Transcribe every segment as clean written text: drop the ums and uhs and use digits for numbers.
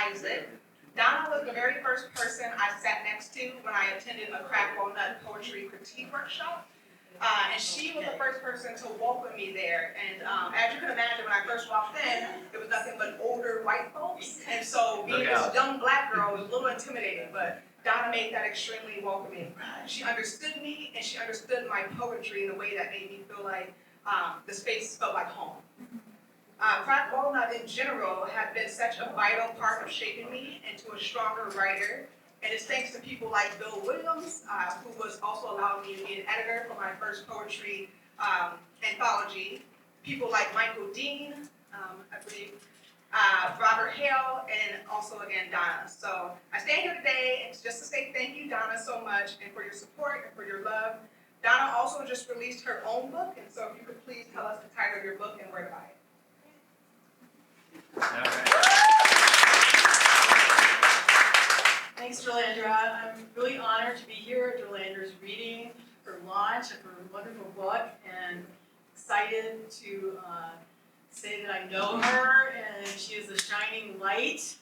Isaac. Donna was the very first person I sat next to when I attended a Crack Walnut poetry critique workshop. And she was the first person to welcome me there. And as you can imagine, when I first walked in, there was nothing but older white folks. And so being this young black girl was a little intimidating, but Donna made that extremely welcoming. She understood me, and she understood my poetry in a way that made me feel like the space felt like home. Crack Walnut in general have been such a vital part of shaping me into a stronger writer. And it's thanks to people like Bill Williams, who was also allowing me to be an editor for my first poetry anthology. People like Michael Dean, I believe, Robert Hale, and also again Donna. So I stand here today and just to say thank you, Donna, so much, and for your support and for your love. Donna also just released her own book, and so if you could please tell us the title of your book and where to buy it. All right. Thanks, Dralandra. I'm really honored to be here at Dralandra's reading, her launch of her wonderful book, and excited to say that I know her, and she is a shining light,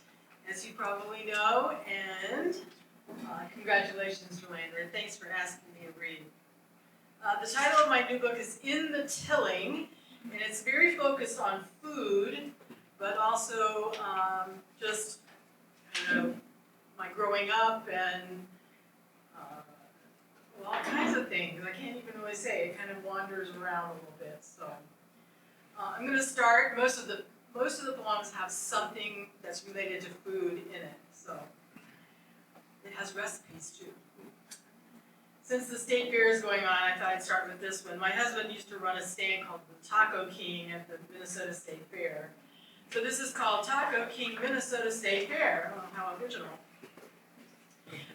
as you probably know, and congratulations, Dralandra, and thanks for asking me to read. The title of my new book is In the Tilling, and it's very focused on food, but also just, my growing up and all kinds of things. I can't even really say. It kind of wanders around a little bit. So I'm going to start. Most of the poems have something that's related to food in it. So it has recipes too. Since the state fair is going on, I thought I'd start with this one. My husband used to run a stand called the Taco King at the Minnesota State Fair. So this is called Taco King Minnesota State Fair. Oh, how original.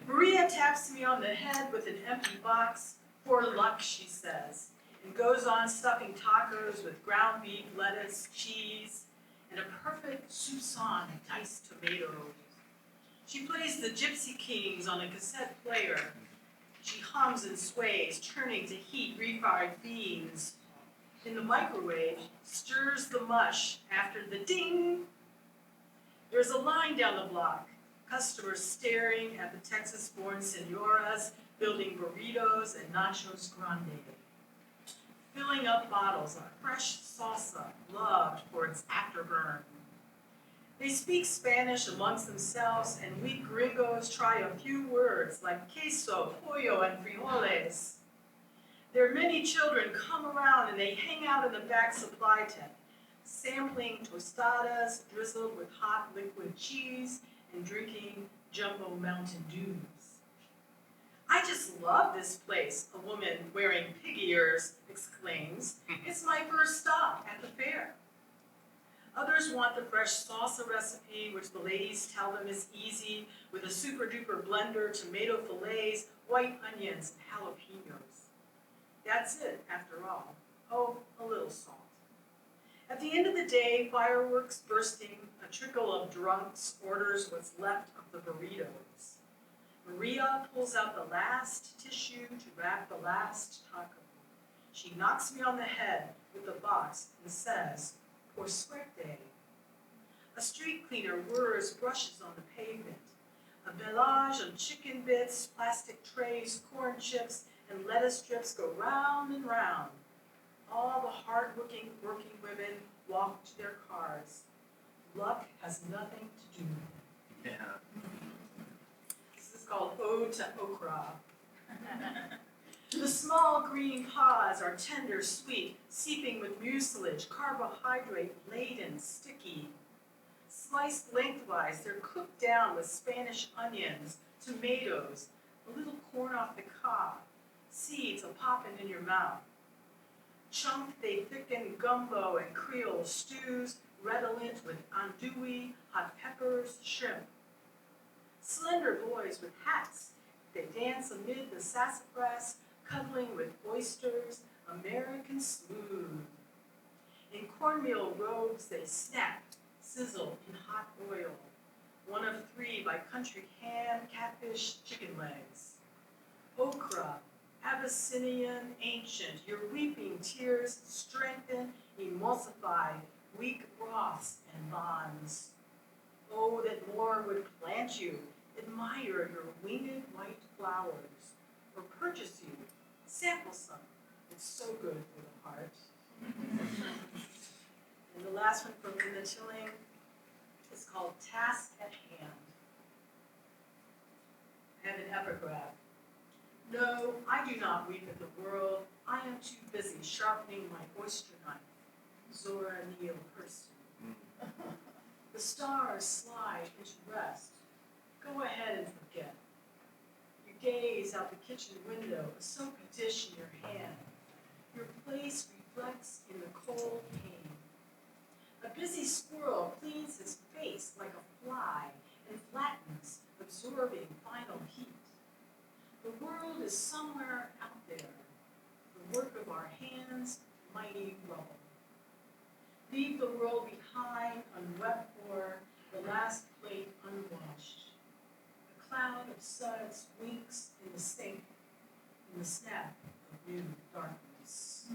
Maria taps me on the head with an empty box. Poor luck, she says, and goes on stuffing tacos with ground beef, lettuce, cheese, and a perfect soupçon of diced tomatoes. She plays the Gypsy Kings on a cassette player. She hums and sways, turning to heat refried beans. In the microwave, stirs the mush after the ding. There's a line down the block. Customers staring at the Texas-born senoras, building burritos and nachos grande. Filling up bottles of fresh salsa, loved for its afterburn. They speak Spanish amongst themselves, and we gringos try a few words like queso, pollo, and frijoles. Their many children come around and they hang out in the back supply tent, sampling tostadas drizzled with hot liquid cheese and drinking jumbo Mountain Dews. I just love this place, a woman wearing pig ears exclaims. It's my first stop at the fair. Others want the fresh salsa recipe, which the ladies tell them is easy, with a super duper blender, tomato fillets, white onions, and jalapenos. That's it, after all. Oh, a little salt. At the end of the day, fireworks bursting, a trickle of drunks orders what's left of the burritos. Maria pulls out the last tissue to wrap the last taco. She knocks me on the head with the box and says, "Por suerte." A street cleaner whirs brushes on the pavement. A melange of chicken bits, plastic trays, corn chips, and lettuce strips go round and round. All the hard-working working women walk to their cars. Luck has nothing to do with it. Yeah. This is called Ode to Okra. The small green pods are tender, sweet, seeping with mucilage, carbohydrate-laden, sticky. Sliced lengthwise, they're cooked down with Spanish onions, tomatoes, a little corn off the cob, seeds a-popping in your mouth. Chunked, they thicken gumbo and Creole stews, redolent with andouille, hot peppers, shrimp. Slender boys with hats, they dance amid the sassafras, cuddling with oysters, American smooth. In cornmeal robes they snap, sizzle in hot oil. One of three by country ham, catfish, chicken legs. Okra, Abyssinian, ancient, your weeping tears strengthen, emulsify, weak broths and bonds. Oh, that more farmer would plant you, admire your winged white flowers, or purchase you, sample some. It's so good for the heart. And the last one from In the Tilling is called Task at Hand. I have an epigraph. No, I do not weep at the world. I am too busy sharpening my oyster knife. Zora Neale Hurston. The stars slide into rest. Go ahead and forget. You gaze out the kitchen window, a soapy dish in your hand. Your place reflects in the cold pane. A busy squirrel cleans his face like a fly and flattens, absorbing final heat. The world is somewhere out there, the work of our hands, mighty rubble. Leave the world behind, unwept for, the last plate unwashed. A cloud of suds winks in the sink, in the snap of new darkness.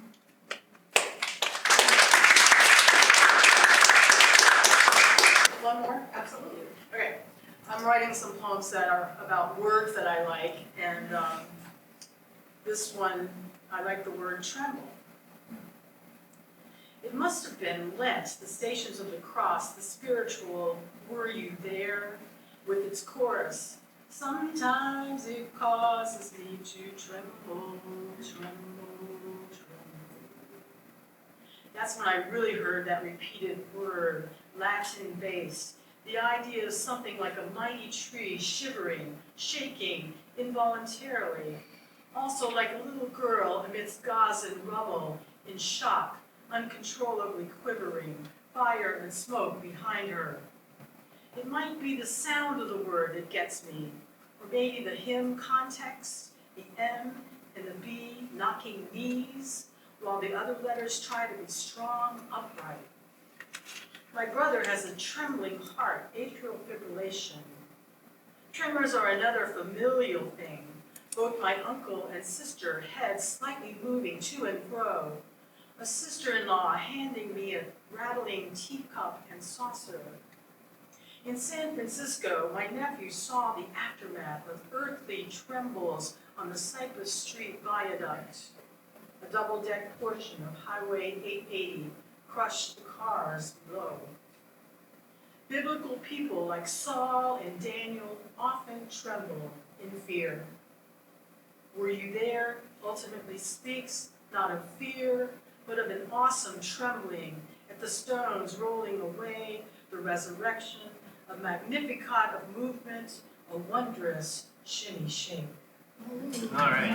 One more? Absolutely. Okay. I'm writing some poems that are about words that I like, and this one, I like the word tremble. It must have been Lent, the Stations of the Cross, the spiritual Were You There, with its chorus. Sometimes it causes me to tremble, tremble, tremble. That's when I really heard that repeated word, Latin-based. The idea of something like a mighty tree shivering, shaking involuntarily. Also like a little girl amidst gauze and rubble, in shock, uncontrollably quivering, fire and smoke behind her. It might be the sound of the word that gets me, or maybe the hymn context, the M and the B knocking knees, while the other letters try to be strong, upright. My brother has a trembling heart, atrial fibrillation. Tremors are another familial thing. Both my uncle and sister, heads slightly moving to and fro. A sister-in-law handing me a rattling teacup and saucer. In San Francisco, my nephew saw the aftermath of earthly trembles on the Cypress Street Viaduct. A double-deck portion of Highway 880 crushed the cars below. Biblical people like Saul and Daniel often tremble in fear. Were you there ultimately speaks not of fear, but of an awesome trembling at the stones rolling away, the resurrection, a magnificat of movement, a wondrous shimmy shake. All right.